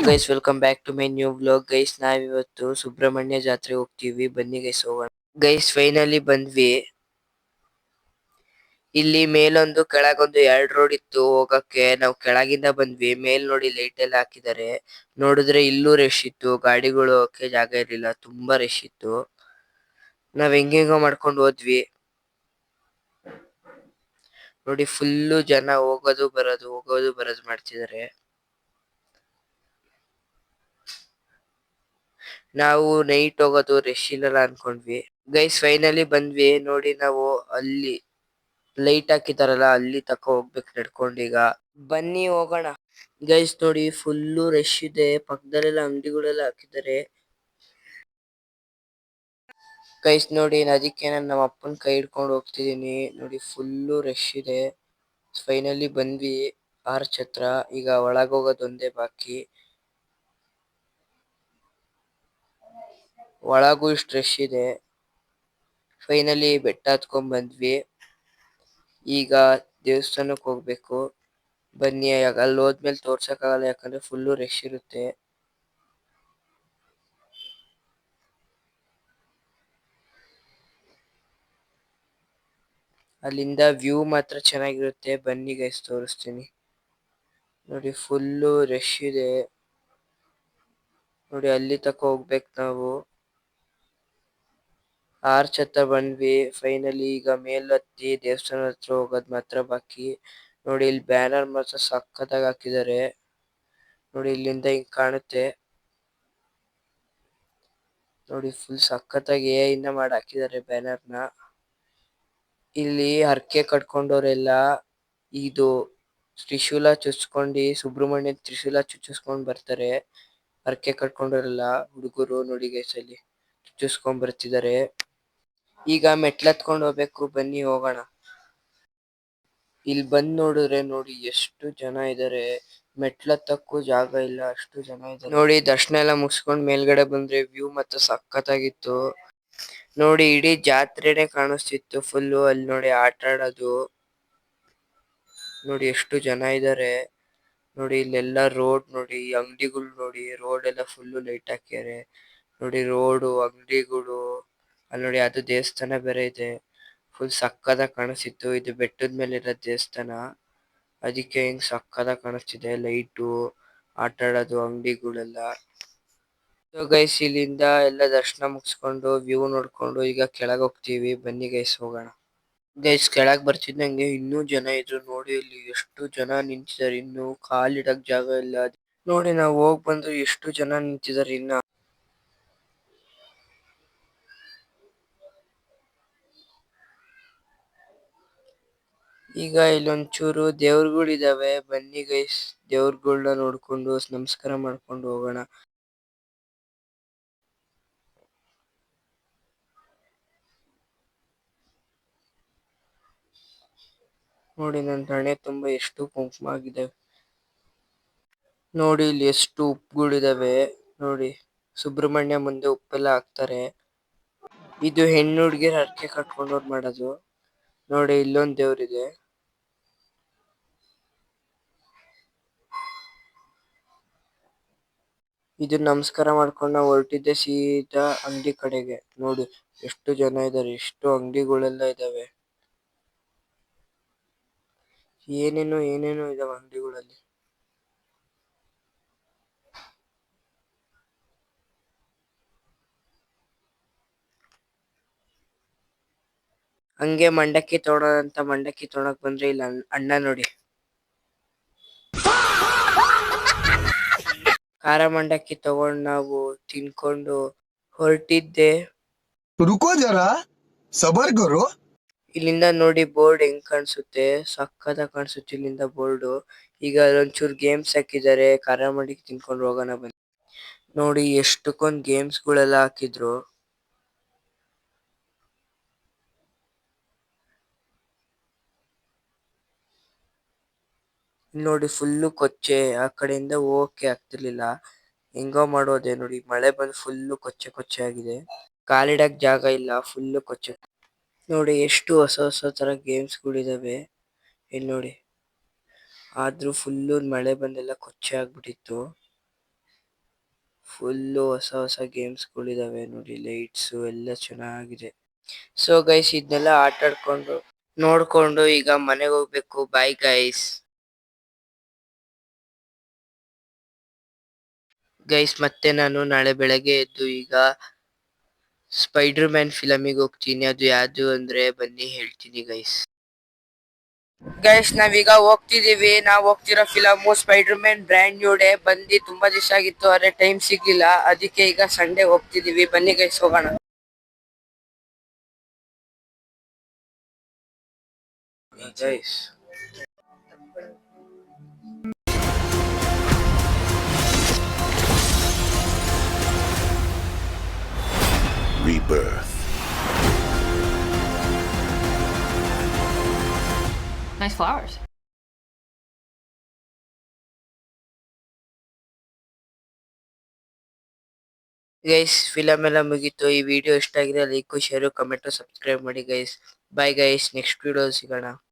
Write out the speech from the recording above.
Guys welcome back to my new vlog. Guys ನಾವಿವತ್ತು ಸುಬ್ರಹ್ಮಣ್ಯ ಜಾತ್ರೆ ಹೋಗ್ತೀವಿ, ಬನ್ನಿ ಗೈಸ್ ಹೋಗೋಣ. ಗೈಸ್ ಫೈನಲಿ ಬಂದ್ವಿ. ಇಲ್ಲಿ ಮೇಲೊಂದು ಕೆಳಗೊಂದು 2 ರೋಡ್ ಇತ್ತು ಹೋಗಕ್ಕೆ. ನಾವು ಕೆಳಗಿಂದ ಬಂದ್ವಿ. ಮೇಲ್ ನೋಡಿ ಲೈಟ್ ಎಲ್ಲ ಹಾಕಿದ್ದಾರೆ. ನೋಡಿದ್ರೆ ಇಲ್ಲೂ ರಶ್ ಇತ್ತು, ಗಾಡಿಗಳು ಹೋಗಕ್ಕೆ ಜಾಗ ಇರ್ಲಿಲ್ಲ, ತುಂಬಾ ರಶ್ ಇತ್ತು. ನಾವ್ ಹೆಂಗೆಂಗೋ ಮಾಡ್ಕೊಂಡು ಹೋದ್ವಿ. ನೋಡಿ ಫುಲ್ಲು ಜನ ಹೋಗೋದು ಬರೋದು ಮಾಡ್ತಿದ್ದಾರೆ. ನಾವು ನೈಟ್ ಹೋಗೋದು ರಶ್ ಇರಲ್ಲ ಅನ್ಕೊಂಡ್ವಿ. ಗೈಸ್ ಫೈನಲಿ ಬಂದ್ವಿ. ನೋಡಿ ನಾವು ಅಲ್ಲಿ ಲೈಟ್ ಹಾಕಿದಾರಲ್ಲ ಅಲ್ಲಿ ತಕ ಹೋಗ್ಬೇಕು ನಡ್ಕೊಂಡೀಗ. ಬನ್ನಿ ಹೋಗೋಣ. ಗೈಸ್ ನೋಡಿ ಫುಲ್ಲು ರಶ್ ಇದೆ, ಪಕ್ಕದಲ್ಲೆಲ್ಲ ಅಂಗಡಿಗಳೆಲ್ಲ ಹಾಕಿದ್ದಾರೆ. ಗೈಸ್ ನೋಡಿ ಅದಕ್ಕೆ ನಾನು ನಮ್ಮ ಅಪ್ಪನ ಕೈ ಹಿಡ್ಕೊಂಡು ಹೋಗ್ತಿದೀನಿ. ನೋಡಿ ಫುಲ್ಲು ರಶ್ ಇದೆ. ಫೈನಲಿ ಬಂದ್ವಿ ಆರ್ಚ್ ಹತ್ರ. ಈಗ ಒಳಗ್ ಹೋಗೋದು ಒಂದೇ ಬಾಕಿ. ಒಳಗೂ ಇಷ್ಟು ರಶ್ ಇದೆ. ಫೈನಲಿ ಬೆಟ್ಟ ಹತ್ಕೊಂಡ್ ಬಂದ್ವಿ. ಈಗ ದೇವಸ್ಥಾನಕ್ಕೆ ಹೋಗ್ಬೇಕು. ಬನ್ನಿ ಅಲ್ಲಿ ಹೋದ್ಮೇಲೆ ತೋರ್ಸಕ್ಕಾಗಲ್ಲ, ಯಾಕಂದ್ರೆ ಫುಲ್ಲು ರಶ್ ಇರುತ್ತೆ. ಅಲ್ಲಿಂದ ವ್ಯೂ ಮಾತ್ರ ಚೆನ್ನಾಗಿರುತ್ತೆ. ಬನ್ನಿ ಗೈಸ್ ತೋರಿಸ್ತೀನಿ. ನೋಡಿ ಫುಲ್ಲು ರಶ್ ಇದೆ. ನೋಡಿ ಅಲ್ಲಿ ತಕ ಹೋಗ್ಬೇಕು ನಾವು. ಆರ್ಚ್ ಹತ್ರ ಬಂದ್ವಿ ಫೈನಲಿ. ಈಗ ಮೇಲ್ ಹತ್ತಿ ದೇವಸ್ಥಾನ ಹತ್ರ ಹೋಗೋದ್ ಮಾತ್ರ ಬಾಕಿ. ನೋಡಿ ಇಲ್ಲಿ ಬ್ಯಾನರ್ ಮಾತ್ರ ಸಕ್ಕತ್ತಾಗಿ ಹಾಕಿದ್ದಾರೆ. ನೋಡಿ ಇಲ್ಲಿಂದ ಹಿಂಗ್ ಕಾಣುತ್ತೆ. ನೋಡಿ ಫುಲ್ ಸಕ್ಕತ್ತಾಗಿ ಇಂದ ಮಾಡಿ ಹಾಕಿದ್ದಾರೆ ಬ್ಯಾನರ್ನ. ಇಲ್ಲಿ ಹರಕೆ ಕಟ್ಕೊಂಡವರೆಲ್ಲ ಇದು ತ್ರಿಶೂಲ ಚುಚ್ಸ್ಕೊಂಡು, ಸುಬ್ರಹ್ಮಣ್ಯ ತ್ರಿಶೂಲ ಚುಚ್ಚಿಸ್ಕೊಂಡ್ ಬರ್ತಾರೆ. ಹರಕೆ ಕಟ್ಕೊಂಡವರೆಲ್ಲ ಹುಡುಗರು ನೋಡಿ ಗೈಸ್ ಅಲ್ಲಿ ಚುಚ್ಚಿಸ್ಕೊಂಡ್ ಬರ್ತಿದ್ದಾರೆ. ಈಗ ಮೆಟ್ಲತ್ಕೊಂಡ್ ಹೋಗ್ಬೇಕು, ಬನ್ನಿ ಹೋಗೋಣ. ಇಲ್ಲಿ ಬಂದ್ ನೋಡಿದ್ರೆ ನೋಡಿ ಎಷ್ಟು ಜನ ಇದ್ದಾರೆ. ಮೆಟ್ಲತ್ತಕ್ಕೂ ಜಾಗ ಇಲ್ಲ, ಅಷ್ಟು ಜನ ಇದ್ದಾರೆ. ನೋಡಿ ದರ್ಶನ ಎಲ್ಲ ಮುಗಿಸ್ಕೊಂಡ್ ಮೇಲ್ಗಡೆ ಬಂದ್ರೆ ವ್ಯೂ ಮತ್ತೆ ಸಕ್ಕತ್ತಾಗಿತ್ತು. ನೋಡಿ ಇಡೀ ಜಾತ್ರೆನೇ ಕಾಣಿಸ್ತಿತ್ತು ಫುಲ್ಲು. ಅಲ್ಲಿ ನೋಡಿ ಆಟ ಆಡೋದು. ನೋಡಿ ಎಷ್ಟು ಜನ ಇದ್ದಾರೆ. ನೋಡಿ ಇಲ್ಲೆಲ್ಲ ರೋಡ್ ನೋಡಿ, ಅಂಗಡಿಗಳು ನೋಡಿ, ರೋಡ್ ಎಲ್ಲ ಫುಲ್ಲು ಲೈಟ್ ಹಾಕ್ಯಾರೆ. ನೋಡಿ ರೋಡು, ಅಂಗಡಿಗಳು, ಅಲ್ಲಿ ನೋಡಿ ಅದು ದೇವಸ್ಥಾನ ಬೇರೆ ಇದೆ. ಫುಲ್ ಸಕ್ಕತ್ತಾಗಿ ಕಾಣಿಸ್ತಿತ್ತು. ಇದು ಬೆಟ್ಟದ ಮೇಲೆ ಇರೋ ದೇವಸ್ಥಾನ, ಅದಕ್ಕೆ ಹಿಂಗ್ ಸಕ್ಕತ್ತಾಗಿ ಕಾಣಿಸ್ತಿದೆ. ಲೈಟು, ಆಟ ಆಡೋದು, ಅಂಗಡಿಗಳೆಲ್ಲ. ಸೊ ಗೈಸ್ ಇಲ್ಲಿಂದ ಎಲ್ಲ ದರ್ಶನ ಮುಗಿಸ್ಕೊಂಡು ವ್ಯೂ ನೋಡ್ಕೊಂಡು ಈಗ ಕೆಳಗ್ ಹೋಗ್ತೀವಿ. ಬನ್ನಿ ಗೈಸ್ ಹೋಗೋಣ. ಗೈಸ್ ಕೆಳಗ್ ಬರ್ತಿದ್ದಂಗೆ ಇನ್ನೂ ಜನ ಇದ್ರು. ನೋಡಿ ಇಲ್ಲಿ ಎಷ್ಟು ಜನ ನಿಂತಿದ್ದಾರೆ, ಇನ್ನು ಕಾಲಿಡಕ್ ಜಾಗ ಇಲ್ಲ. ನೋಡಿ ನಾವು ಹೋಗ್ ಬಂದು ಎಷ್ಟು ಜನ ನಿಂತಿದ್ದಾರೆ ಇನ್ನ. ಈಗ ಇಲ್ಲೊಂಚೂರು ದೇವ್ರುಗಳಿದಾವೆ. ಬನ್ನಿ ಗೈಸ್ ದೇವ್ರುಗಳನ್ನ ನೋಡ್ಕೊಂಡು ನಮಸ್ಕಾರ ಮಾಡ್ಕೊಂಡು ಹೋಗೋಣ. ನೋಡಿ ನನ್ನ ಹಣೆ ತುಂಬಾ ಎಷ್ಟು ಕುಂಕುಮ ಆಗಿದೆ. ನೋಡಿ ಇಲ್ಲಿ ಎಷ್ಟು ಉಪ್ಪುಗಳಿದಾವೆ. ನೋಡಿ ಸುಬ್ರಹ್ಮಣ್ಯ ಮುಂದೆ ಉಪ್ಪೆಲ್ಲ ಹಾಕ್ತಾರೆ. ಇದು ಹೆಣ್ಣು ಹುಡ್ಗಿರ್ ಹರಕೆ ಕಟ್ಕೊಂಡವ್ರು ಮಾಡೋದು. ನೋಡಿ ಇಲ್ಲೊಂದ್ ದೇವ್ರಿದೆ. ಇದು ನಮಸ್ಕಾರ ಮಾಡ್ಕೊಂಡು ನಾವು ಹೊರಟಿದ್ದೆ ಸೀದಾ ಅಂಗಡಿ ಕಡೆಗೆ. ನೋಡಿ ಎಷ್ಟು ಜನ ಇದ್ದಾರೆ, ಎಷ್ಟು ಅಂಗಡಿಗಳೆಲ್ಲ ಇದಾವೆ. ಏನೇನೋ ಇದಾವೆ ಅಂಗಡಿಗಳಲ್ಲಿ. ಹಂಗೆ ಮಂಡಕ್ಕಿ ತೊಗೊಳೋಣ ಮಂಡಕ್ಕಿ ತೊಗೊಳಕ್ ಬಂದ್ರೆ ಇಲ್ಲ ಅಣ್ಣ ನೋಡಿ ಖಾರ ಮಂಡಕ್ಕಿ ತಗೊಂಡ್ ನಾವು ತಿನ್ಕೊಂಡು ಹೊರಟಿದ್ದೆ. रुको जरा सबर करो. ಇಲ್ಲಿಂದ ನೋಡಿ ಬೋರ್ಡ್ ಹೆಂಗ್ ಕಾಣಿಸುತ್ತೆ, ಸಕ್ಕತ್ತಾಗಿ ಕಾಣಿಸುತ್ತೆ ಇಲ್ಲಿಂದ ಬೋರ್ಡು. ಈಗ ಒಂಚೂರು ಗೇಮ್ಸ್ ಹಾಕಿದ್ದಾರೆ, ಖಾರ ಮಂಡಕ್ಕಿ ತಿನ್ಕೊಂಡು ಹೋಗೋಣ ಬನ್ನಿ. ನೋಡಿ ಎಷ್ಟಕ್ಕೊಂದ್ ಗೇಮ್ಸ್ ಗಳೆಲ್ಲ ಹಾಕಿದ್ರು. ನೋಡಿ ಫುಲ್ಲು ಕೊಚ್ಚೆ, ಆ ಕಡೆಯಿಂದ ಹೋಗಕ್ಕೆ ಆಗ್ತಿರ್ಲಿಲ್ಲ. ಹೆಂಗೋ ಮಾಡೋದೆ. ನೋಡಿ ಮಳೆ ಬಂದು ಫುಲ್ಲು ಕೊಚ್ಚೆ ಆಗಿದೆ, ಕಾಲಿಡಕ್ ಜಾಗ ಇಲ್ಲ, ಫುಲ್ಲು ಕೊಚ್ಚೆ. ನೋಡಿ ಎಷ್ಟು ಹೊಸ ತರ ಗೇಮ್ಸ್ ಗಳಿದಾವೆ ಇಲ್ಲಿ ನೋಡಿ. ಆದ್ರೂ ಫುಲ್ಲು ಮಳೆ ಬಂದೆಲ್ಲ ಕೊಚ್ಚೆ ಆಗ್ಬಿಟ್ಟಿತ್ತು. ಫುಲ್ಲು ಹೊಸ ಗೇಮ್ಸ್ಗಳಿದಾವೆ ನೋಡಿ, ಲೈಟ್ಸು ಎಲ್ಲ ಚೆನ್ನಾಗಿದೆ. ಸೊ ಗೈಸ್ ಇದನ್ನೆಲ್ಲ ಆಟಾಡ್ಕೊಂಡು ನೋಡ್ಕೊಂಡು ಈಗ ಮನೆಗೆ ಹೋಗ್ಬೇಕು. Bye guys. ಗೈಸ್ ಮತ್ತೆ ನಾನು ನಾಳೆ ಬೆಳಗ್ಗೆ ಎದ್ದು ಈಗ ಸ್ಪೈಡರ್ ಮ್ಯಾನ್ ಫಿಲಮಿಗೆ ಹೋಗ್ತೀನಿ. ಅದು ಯಾವ್ದು ಅಂದ್ರೆ ಬನ್ನಿ ಹೇಳ್ತೀನಿ ಗೈಸ್. ಗೈಸ್ ನಾವೀಗ ಹೋಗ್ತಿದೀವಿ. ನಾವ್ ಹೋಗ್ತಿರೋ film Spider Man Brand New Day. ಬಂದು ತುಂಬಾ ದಿವಸ ಆಗಿತ್ತು, ಆದ್ರೆ ಟೈಮ್ ಸಿಗ್ಲಿಲ್ಲ. ಅದಕ್ಕೆ ಈಗ ಸಂಡೇ ಹೋಗ್ತಿದೀವಿ. ಬನ್ನಿ ಗೈಸ್ ಹೋಗೋಣ. Guys Rebirth. Nice flowers. Guys film ಎಲ್ಲ ಮುಗೀತು. ಈ ವಿಡಿಯೋ ಇಷ್ಟ ಆಗಿದೆ ಲೈಕ್ ಶೇರ್ ಕಮೆಂಟ್ ಸಬ್ಸ್ಕ್ರೈಬ್ ಮಾಡಿ guys. Bye guys, next video ಸಿಗೋಣ.